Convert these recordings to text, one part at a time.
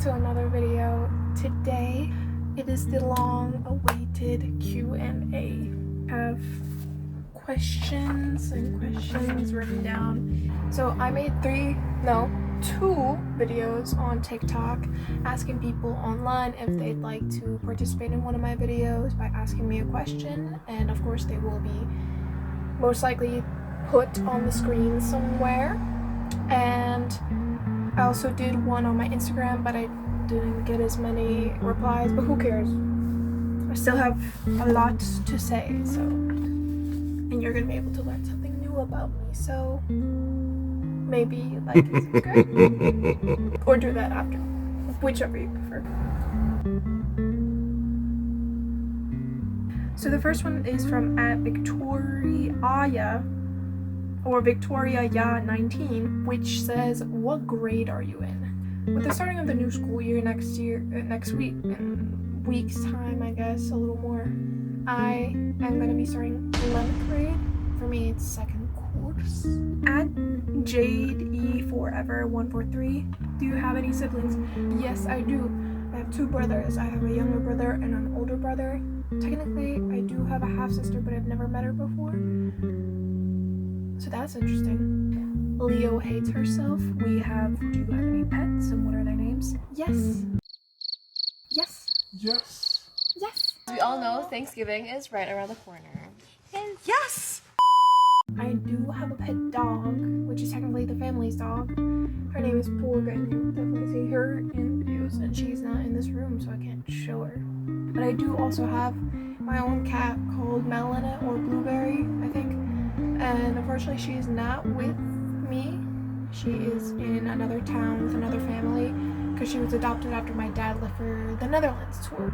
to another video. Today it is the long-awaited Q&A. I have questions written down. So I made two videos on TikTok asking people online if they'd like to participate in one of my videos by asking me a question, and of course they will be most likely put on the screen somewhere. And I also did one on my Instagram, but I didn't get as many replies, but who cares? I still have a lot to say, so, and you're gonna be able to learn something new about me, so maybe like and subscribe, or do that after, whichever you prefer. So the first one is from Victoria19, which says, what grade are you in? With the starting of the new school year next week, in week's time, I guess, a little more, I am going to be starting 11th grade. For me, it's second course. At Jade E Forever 143, do you have any siblings? Yes, I do. I have two brothers. I have a younger brother and an older brother. Technically, I do have a half-sister, but I've never met her before. So that's interesting. Leo hates herself. Do you have any pets, and what are their names? Yes. We all know Thanksgiving is right around the corner. Yes! I do have a pet dog, which is technically the family's dog. Her name is Porga, and you definitely see her in videos, and she's not in this room, so I can't show her. But I do also have my own cat called Melina, or Blueberry, I think. And unfortunately, she is not with me. She is in another town with another family because she was adopted after my dad left for the Netherlands to work.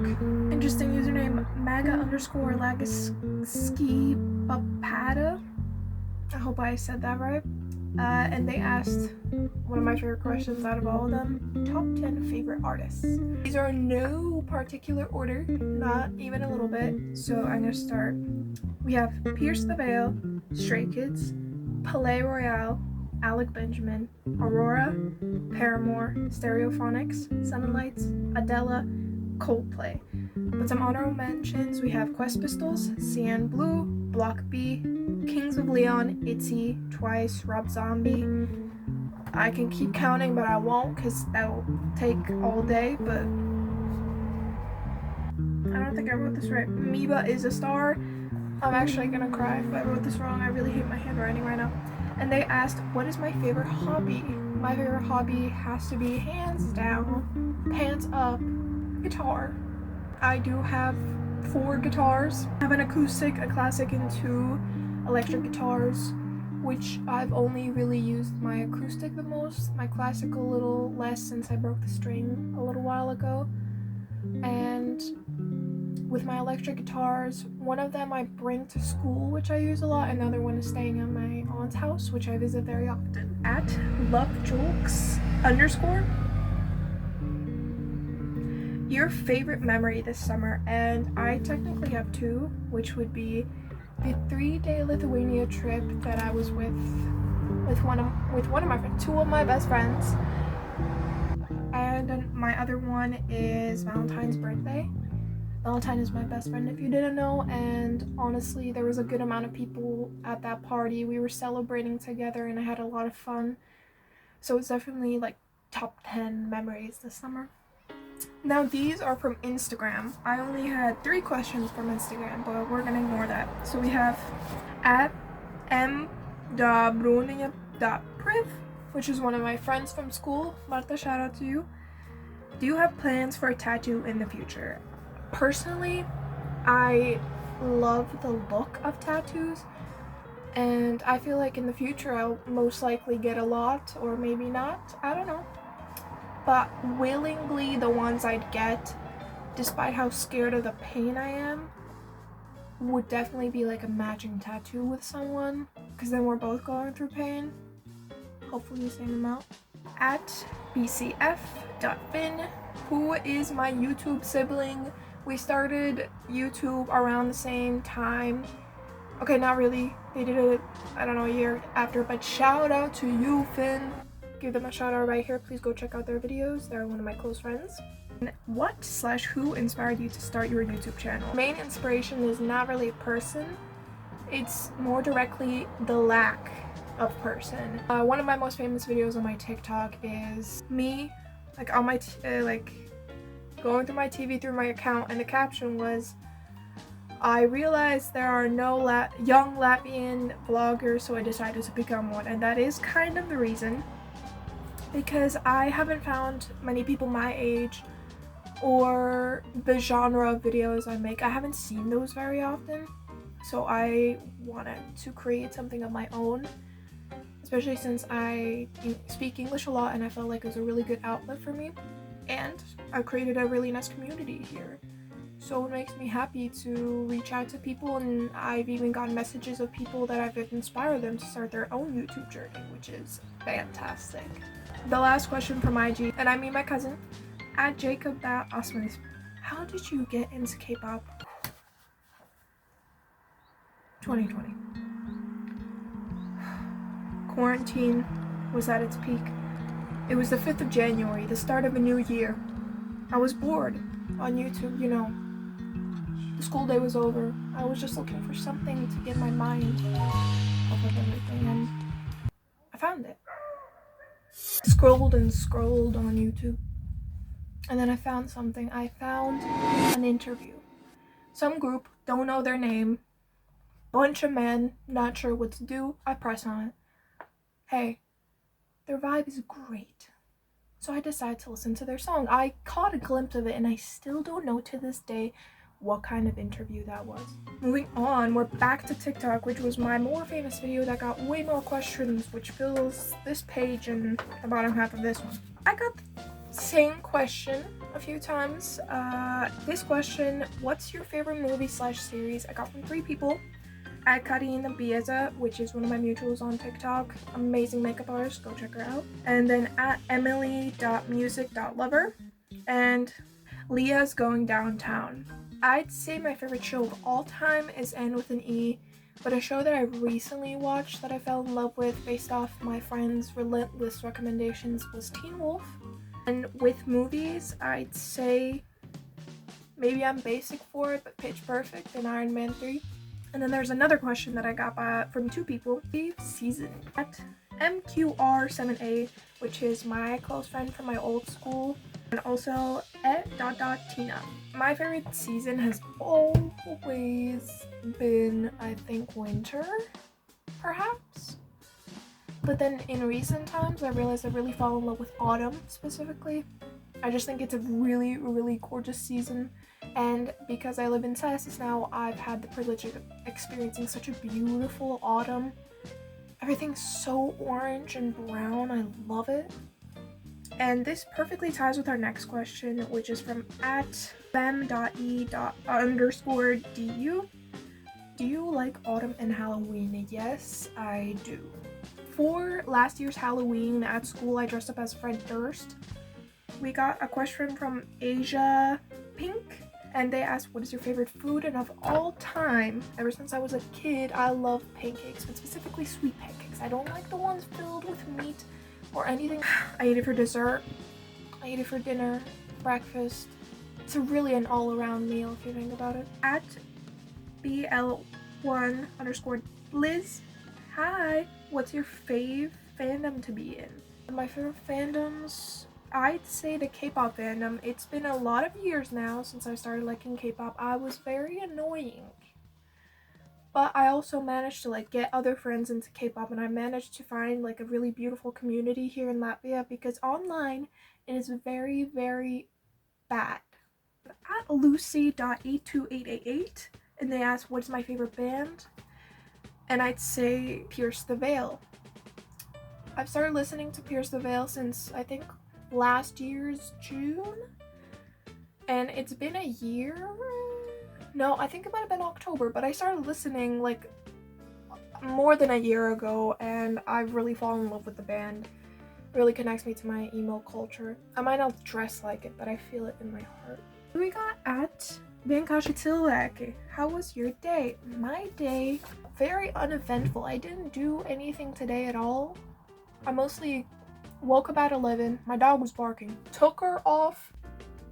Interesting username, maga_lagaskipapada. I hope I said that right. And they asked one of my favorite questions out of all of them: top 10 favorite artists. These are in no particular order, not even a little bit. So I'm gonna start. We have Pierce the Veil, Stray Kids, Palais Royale, Alec Benjamin, Aurora, Paramore, Stereophonics, Sun and Lights, Adele, Coldplay. With some honorable mentions, we have Quest Pistols, Cyan Blue, Block B, Kings of Leon, Itzy, Twice, Rob Zombie. I can keep counting, but I won't because that will take all day, but I don't think I wrote this right. Amoeba is a Star. I'm actually gonna cry if I wrote this wrong. I really hate my handwriting right now. And they asked, what is my favorite hobby? My favorite hobby has to be, hands down, pants up, guitar. I do have 4 guitars. I have an acoustic, a classic, and 2 electric guitars, which I've only really used my acoustic the most. My classic a little less since I broke the string a little while ago. And with my electric guitars, one of them I bring to school, which I use a lot, and the other one is staying at my aunt's house, which I visit very often. At lovejokes_, your favorite memory this summer? And I technically have 2, which would be the 3-day Lithuania trip that I was with one of my friends, 2 of my best friends, and my other one is Valentine's birthday. Valentine is my best friend, if you didn't know, and honestly, there was a good amount of people at that party. We were celebrating together, and I had a lot of fun. So it's definitely like top 10 memories this summer. Now these are from Instagram. I only had 3 questions from Instagram, but we're gonna ignore that. So we have at m.brunia.priv, which is one of my friends from school. Marta, shout out to you. Do you have plans for a tattoo in the future? Personally, I love the look of tattoos, and I feel like in the future I'll most likely get a lot, or maybe not, I don't know. But willingly, the ones I'd get, despite how scared of the pain I am, would definitely be like a matching tattoo with someone, because then we're both going through pain. Hopefully the same amount. At bcf.fin, who is my YouTube sibling? We started YouTube around the same time. Okay, not really. They did it, I don't know, a year after, but shout out to you, Finn. give them a shout out right here. Please go check out their videos. They're one of my close friends. And what/who inspired you to start your YouTube channel? Main inspiration is not really a person. It's more directly the lack of person. One of my most famous videos on my TikTok is me like on my going through my TV through my account, and the caption was, I realized there are no young Latvian vloggers, so I decided to become one. And that is kind of the reason, because I haven't found many people my age or the genre of videos I make. I haven't seen those very often, so I wanted to create something of my own, especially since I speak English a lot and I felt like it was a really good outlet for me. And I've created a really nice community here, so it makes me happy to reach out to people, and I've even gotten messages of people that I've inspired them to start their own YouTube journey, which is fantastic. The last question from IG, and I mean my cousin, at Jacob that Osmanis. How did you get into K-pop? 2020. Quarantine was at its peak. It was the 5th of January, the start of a new year. I was bored on YouTube, you know. The school day was over. I was just looking for something to get my mind off of everything, and I found it. Scrolled and scrolled on YouTube, and then I found something. I found an interview. Some group, don't know their name, bunch of men, not sure what to do. I press on it. Hey, their vibe is great. So I decided to listen to their song. I caught a glimpse of it, and I still don't know to this day what kind of interview that was. Moving on, we're back to TikTok, which was my more famous video that got way more questions, which fills this page and the bottom half of this one. I got the same question a few times. This question, what's your favorite movie/series? I got from 3 people. At Karina Bieza, which is one of my mutuals on TikTok, amazing makeup artist, go check her out. And then at emily.music.lover and Leah's Going Downtown. I'd say my favorite show of all time is N with an E, but a show that I recently watched that I fell in love with based off my friends' relentless recommendations was Teen Wolf. And with movies, I'd say, maybe I'm basic for it, but Pitch Perfect and Iron Man 3. And then there's another question that I got from 2 people. Season at MQR7A, which is my close friend from my old school, and also at .tina. My favorite season has always been, I think, winter, perhaps. But then in recent times, I realized I really fall in love with autumn specifically. I just think it's a really, really gorgeous season. And because I live in Texas now, I've had the privilege of experiencing such a beautiful autumn. Everything's so orange and brown. I love it. And this perfectly ties with our next question, which is from at fem.e_du. Do you like autumn and Halloween? Yes, I do. For last year's Halloween at school, I dressed up as Fred Durst. We got a question from Asia Pink, and they asked, what is your favorite food? And of all time, ever since I was a kid, I love pancakes, but specifically sweet pancakes. I don't like the ones filled with meat or anything. I eat it for dessert, I eat it for dinner, breakfast. It's really an all-around meal if you think about it. At BL1_Liz, hi, what's your fave fandom to be in? My favorite fandoms, I'd say the K-pop fandom. It's been a lot of years now since I started liking K-pop. I was very annoying, but I also managed to get other friends into K-pop, and I managed to find a really beautiful community here in Latvia, because online it is very, very bad. At lucy.82888, and they asked what's my favorite band, and I'd say Pierce the Veil. I've started listening to Pierce the Veil since I think last year's June, and it's been a year. No, I think it might have been October, but I started listening more than a year ago, and I've really fallen in love with the band. It really connects me to my emo culture. I might not dress like it, but I feel it in my heart. We got at Benkashi. How was your day? My day, very uneventful. I didn't do anything today at all. I mostly Woke up at 11. My dog was barking. Took her off.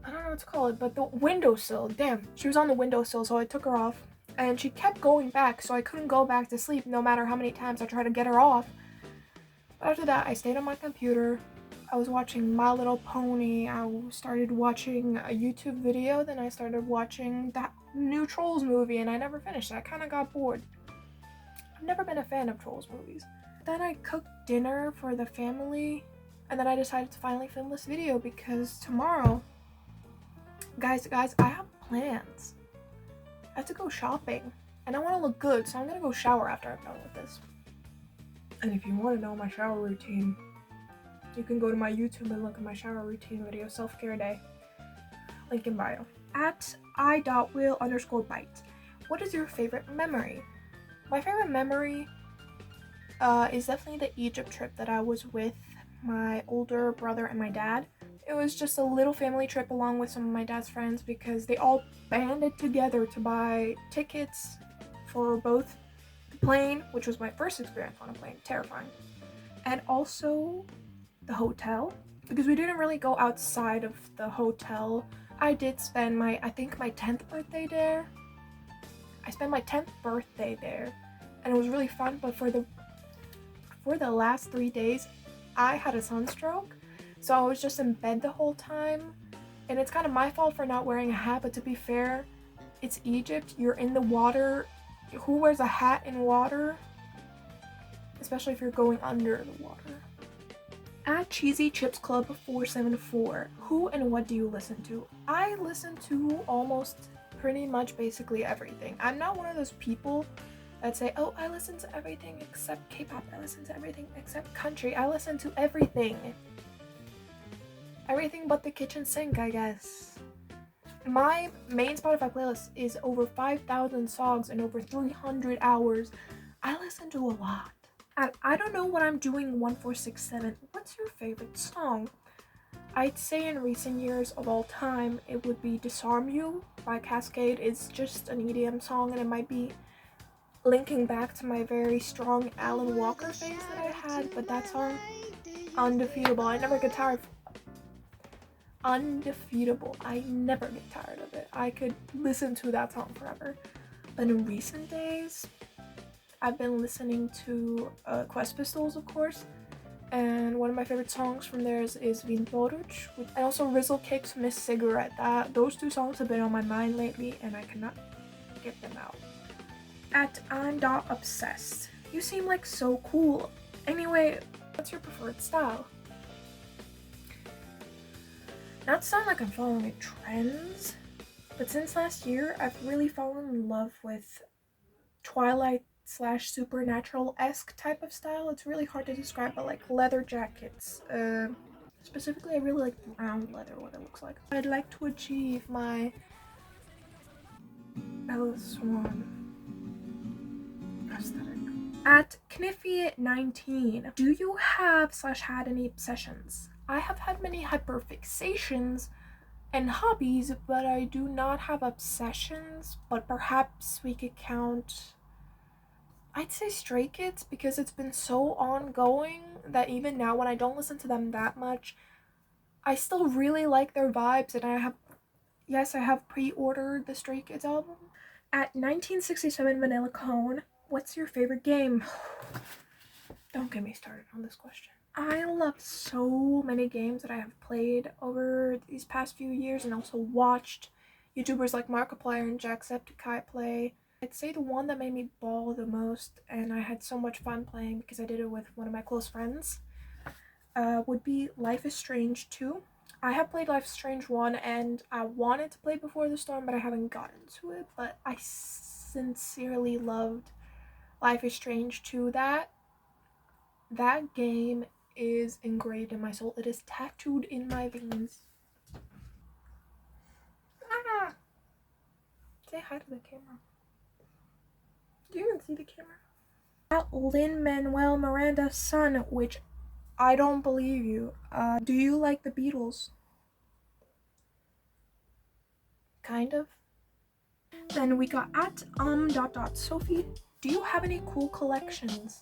I don't know what to call it, but the windowsill. Damn, she was on the windowsill, so I took her off. And she kept going back, so I couldn't go back to sleep no matter how many times I tried to get her off. But after that, I stayed on my computer. I was watching My Little Pony. I started watching a YouTube video. Then I started watching that new Trolls movie, and I never finished it. I kind of got bored. I've never been a fan of Trolls movies. Then I cooked dinner for the family, and then I decided to finally film this video because tomorrow, guys, I have plans. I have to go shopping, and I want to look good, so I'm gonna go shower after I'm done with this. And if you want to know my shower routine, you can go to my YouTube and look at my shower routine video, self-care day. Link in bio. At I.will_bite. What is your favorite memory? My favorite memory is definitely the Egypt trip that I was with my older brother and my dad. It was just a little family trip along with some of my dad's friends because they all banded together to buy tickets for both the plane, which was my first experience on a plane, terrifying, and also the hotel, because we didn't really go outside of the hotel. I did spend I think my 10th birthday there. I spent my 10th birthday there, and it was really fun, but for the last 3 days, I had a sunstroke, so I was just in bed the whole time, and it's kind of my fault for not wearing a hat, but to be fair, it's Egypt, you're in the water. Who wears a hat in water? Especially if you're going under the water. At Cheesy Chips Club 474, who and what do you listen to? I listen to almost pretty much basically everything. I'm not one of those people that say, oh, I listen to everything except K-pop. I listen to everything except country. I listen to everything. Everything but the kitchen sink, I guess. My main Spotify playlist is over 5,000 songs and over 300 hours. I listen to a lot. And I don't know what I'm doing 1467. What's your favorite song? I'd say in recent years of all time, it would be Disarm You by Cascade. It's just an EDM song, and it might be linking back to my very strong Alan Walker phase that I had, but that song, undefeatable. I never get tired. Undefeatable. I never get tired of it. I could listen to that song forever. But in recent days, I've been listening to Quest Pistols, of course, and one of my favorite songs from theirs is Vin Poruch, and also Rizzle Kicks Miss Cigarette. Those two songs have been on my mind lately, and I cannot get them out. At I'm.obsessed. You seem like so cool. Anyway, what's your preferred style? Not to sound like I'm following trends, but since last year, I've really fallen in love with Twilight/Supernatural-esque type of style. It's really hard to describe, but like leather jackets. Specifically, I really like brown leather, what it looks like. I'd like to achieve my Bella Swan aesthetic. At Kniffy19, do you have/had any obsessions? I have had many hyperfixations and hobbies, but I do not have obsessions, but perhaps we could count, I'd say Stray Kids, because it's been so ongoing that even now when I don't listen to them that much, I still really like their vibes, and I have pre-ordered the Stray Kids album. At 1967 Vanilla Cone, what's your favorite game? Don't get me started on this question. I love so many games that I have played over these past few years, and also watched YouTubers like Markiplier and Jacksepticeye play. I'd say the one that made me bawl the most, and I had so much fun playing because I did it with one of my close friends, would be Life is Strange 2. I have played Life is Strange 1, and I wanted to play Before the Storm, but I haven't gotten to it, but I sincerely loved Life is Strange 2. That game is engraved in my soul. It is tattooed in my veins. Ah! Say hi to the camera. Do you even see the camera? At Lin-Manuel Miranda's son, which I don't believe you. Do you like the Beatles? Kind of. Then we got at Sophie. Do you have any cool collections?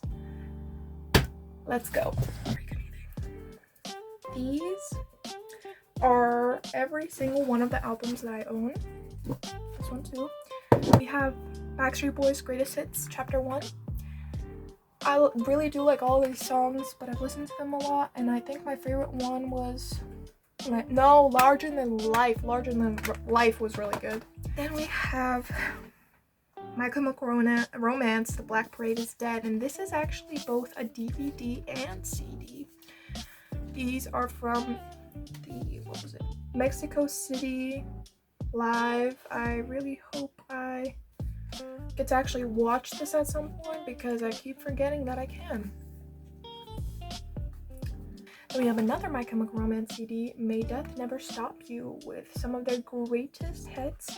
Let's go. these are every single one of the albums that I own. This one too. We have Backstreet Boys Greatest Hits Chapter 1. I really do like all these songs, but I've listened to them a lot, and I think my favorite one was Larger Than Life. Larger Than Life was really good. Then we have My Chemical Romance, The Black Parade Is Dead, and this is actually both a DVD and CD. These are from the, Mexico City live. I really hope I get to actually watch this at some point because I keep forgetting that I can. Then we have another My Chemical Romance CD, May Death Never Stop You, with some of their greatest hits.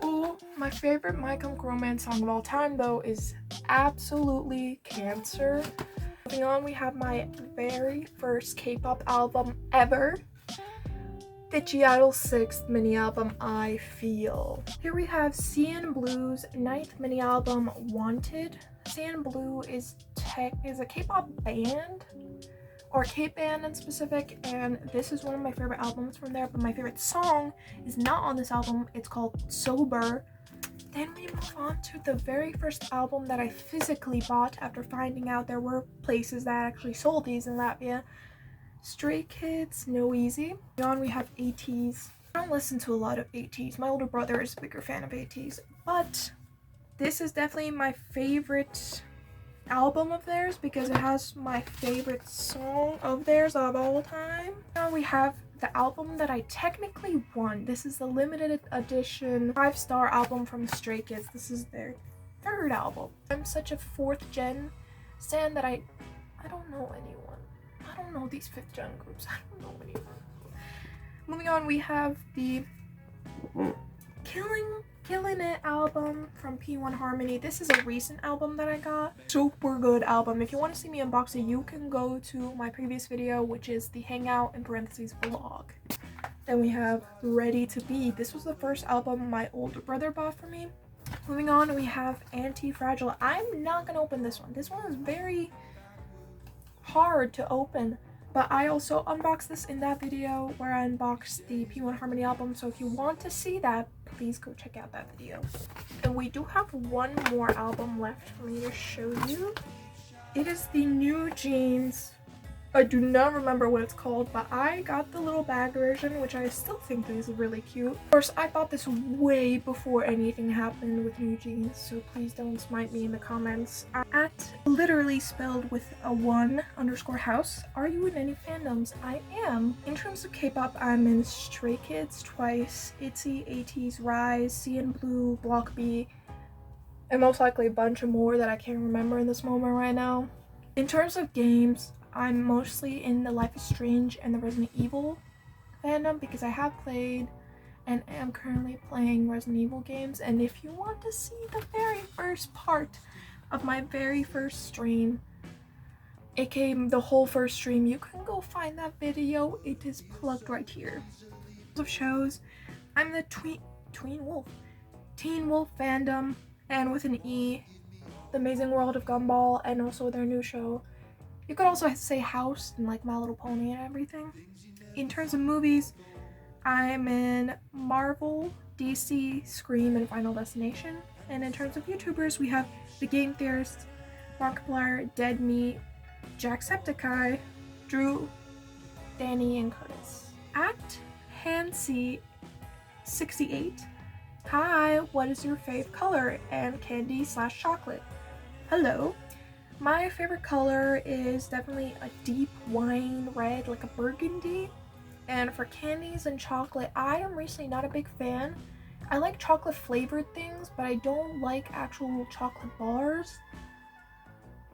Oh, my favorite My Chemical Romance song of all time though is absolutely Cancer. Moving on, we have my very first K-pop album ever, the G-Idol 6th mini album, I Feel. Here we have CN Blue's 9th mini album, Wanted. CN Blue is a K-pop band, or K-band in specific, and this is one of my favorite albums from there, but my favorite song is not on this album. It's called Sober. Then we move on to the very first album that I physically bought after finding out there were places that actually sold these in Latvia. Stray Kids, No Easy. On we have ATEEZ. I don't listen to a lot of ATEEZ. My older brother is a bigger fan of ATEEZ, but this is definitely my favorite album of theirs because it has my favorite song of theirs of all time. Now we have the album that I technically won. This is the limited edition 5-star album from Stray Kids. This is their 3rd album. I'm such a 4th gen stan that I don't know anyone. I don't know these 5th gen groups. I don't know anyone. Moving on, we have the Killing It album from P1 Harmony. This is a recent album that I got. Super good album. If you want to see me unbox it, you can go to my previous video, which is the Hangout in parentheses vlog. Then we have Ready to Be. This was the first album my older brother bought for me. Moving on, we have Anti-Fragile. I'm not gonna open this one. This one is very hard to open, but I also unboxed this in that video where I unboxed the P1 Harmony album, so if you want to see that, please go check out that video. And we do have one more album left for me to show you. It is the New Jeans. I do not remember what it's called, but I got the little bag version, which I still think is really cute. Of course, I bought this way before anything happened with New Jeans, so please don't smite me in the comments. At literally spelled with a 1_house. Are you in any fandoms? I am. In terms of K-pop, I'm in Stray Kids, Twice, ITZY, ATEEZ, Rise, CN Blue, Block B, and most likely a bunch of more that I can't remember in this moment right now. In terms of games, I'm mostly in the Life is Strange and the Resident Evil fandom because I have played and am currently playing Resident Evil games. And if you want to see the very first part of my very first stream, aka the whole first stream, you can go find that video. It is plugged right here. Of shows, I'm the Teen Wolf fandom, and with an E, The Amazing World of Gumball, and also their new show. You could also say House and like My Little Pony and everything. In terms of movies, I'm in Marvel, DC, Scream, and Final Destination. And in terms of YouTubers, we have The Game Theorist, Markiplier, Dead Meat, Jacksepticeye, Drew, Danny, and Curtis. At Hansi68, hi, what is your fave color? And candy/chocolate. Hello. My favorite color is definitely a deep wine red, like a burgundy. And for candies and chocolate, I am recently not a big fan. I like chocolate flavored things, but I don't like actual chocolate bars.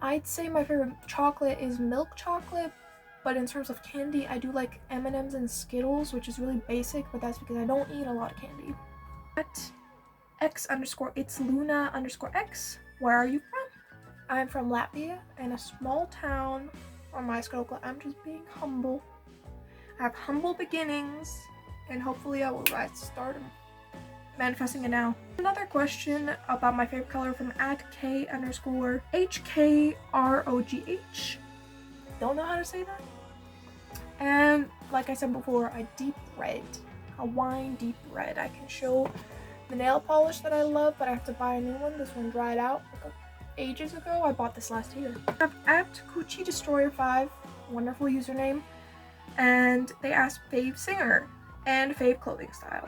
I'd say my favorite chocolate is milk chocolate, but in terms of candy, I do like M&M's and Skittles, which is really basic, but that's because I don't eat a lot of candy. At X_it's Luna_X, where are you from? I'm from Latvia, in a small town from Aizkraukle. I'm just being humble. I have humble beginnings, and hopefully I will rise to stardom. Manifesting it now. Another question about my favorite color from @K_HKROGH. Don't know how to say that. And like I said before, a deep red, a wine deep red. I can show the nail polish that I love, but I have to buy a new one. This one dried out like ages ago. I bought this last year. I have at Coochie Destroyer 5, wonderful username, and they asked fave singer and fave clothing style.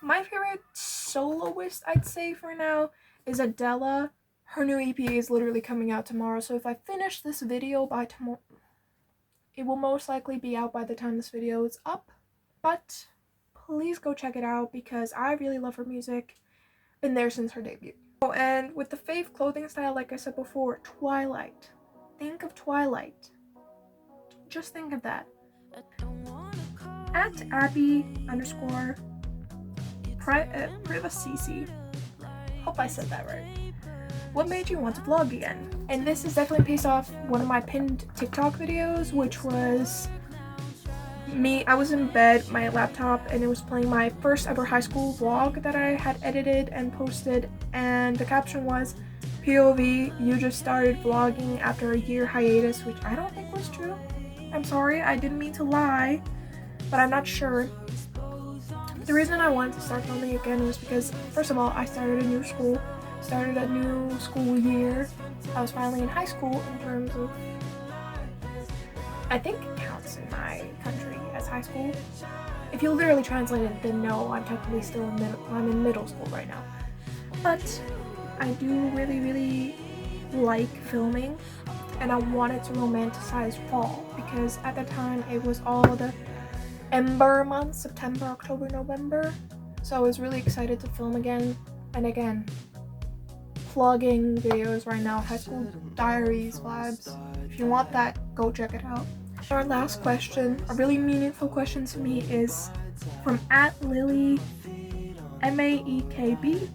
My favorite soloist, I'd say for now, is Adele. Her new EP is literally coming out tomorrow, so if I finish this video by tomorrow, it will most likely be out by the time this video is up. But please go check it out because I really love her music. Been there since her debut. Oh, and with the fave clothing style, like I said before, Twilight. Think of Twilight. Just think of that. At Abby_. Privacy. Hope I said that right. What made you want to vlog again? And this is definitely based off one of my pinned TikTok videos, which was me. I was in bed, my laptop, and it was playing my first ever high school vlog that I had edited and posted, and the caption was, POV, you just started vlogging after a year hiatus, which I don't think was true. I'm sorry, I didn't mean to lie, but I'm not sure. The reason I wanted to start filming again was because, first of all, I started a new school year. I was finally in high school in terms of, I think it counts in my country as high school. If you literally translate it, then no, I'm technically still I'm in middle school right now. But I do really like filming, and I wanted to romanticize fall because at the time it was all the Ember months, September, October, November. So I was really excited to film again and again. Vlogging videos right now, high school diaries vibes. If you want that, go check it out. Our last question, a really meaningful question to me, is from at Lily MAEKB.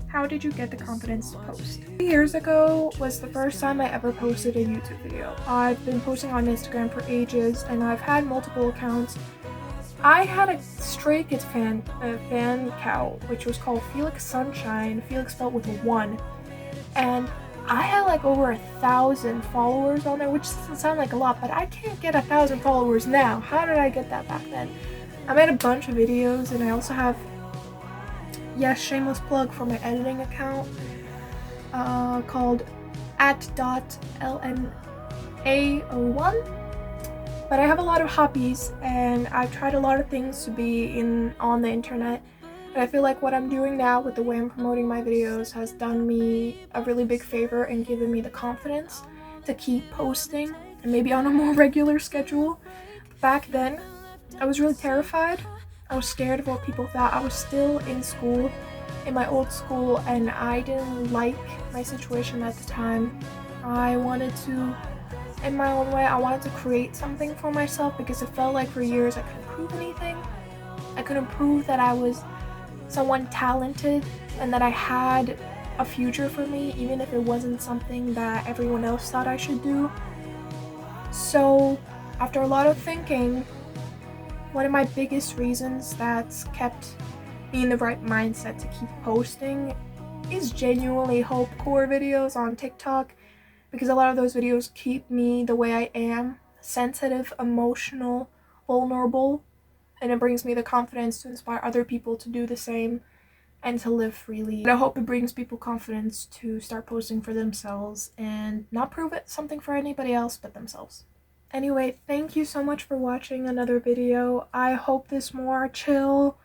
How did you get the confidence to post? 2 years ago was the first time I ever posted a YouTube video. I've been posting on Instagram for ages and I've had multiple accounts. I had a Stray Kids fan account, which was called Felix Sunshine, Felix spelled with a 1. And I had like over 1,000 followers on there, which doesn't sound like a lot, but I can't get 1,000 followers now. How did I get that back then? I made a bunch of videos, and I also have, yes, shameless plug for my editing account, called @lna01. But I have a lot of hobbies, and I've tried a lot of things to be on the internet. And I feel like what I'm doing now with the way I'm promoting my videos has done me a really big favor and given me the confidence to keep posting and maybe on a more regular schedule. Back then, I was really terrified. I was scared of what people thought. I was still in school, in my old school, and I didn't like my situation at the time. I wanted to, in my own way, I wanted to create something for myself because it felt like for years I couldn't prove anything. I couldn't prove that I was someone talented and that I had a future for me, even if it wasn't something that everyone else thought I should do. So after a lot of thinking, one of my biggest reasons that's kept me in the right mindset to keep posting is genuinely hopecore videos on TikTok, because a lot of those videos keep me the way I am, sensitive, emotional, vulnerable, and it brings me the confidence to inspire other people to do the same and to live freely. And I hope it brings people confidence to start posting for themselves and not prove it something for anybody else but themselves. Anyway, thank you so much for watching another video. I hope this more chill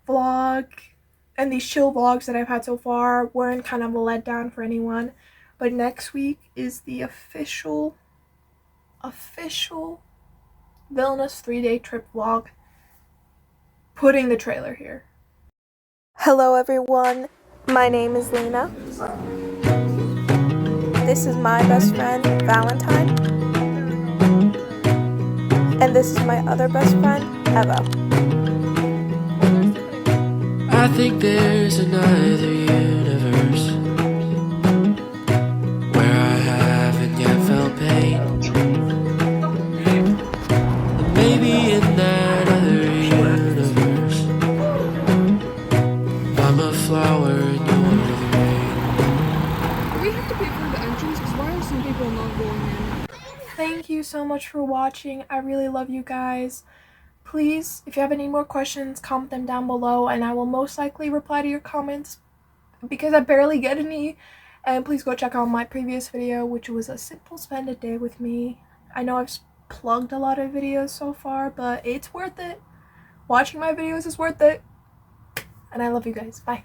vlog and these chill vlogs that I've had so far weren't kind of a letdown for anyone. But next week is the official Vilnius 3-day trip vlog. Putting the trailer here. Hello everyone, my name is Lina. This is my best friend, Valentine. And this is my other best friend, Eva. I think there's another universe where I haven't yet felt pain. And maybe in that other universe, I'm a flower and you're the rain. Do we have to pay for the entrance? Because why are some people not going in? Thank you so much for watching. I really love you guys. Please, if you have any more questions, comment them down below and I will most likely reply to your comments because I barely get any. And please go check out my previous video, which was a simple spend a day with me. I know I've plugged a lot of videos so far, but it's worth it. Watching my videos is worth it. And I love you guys. Bye.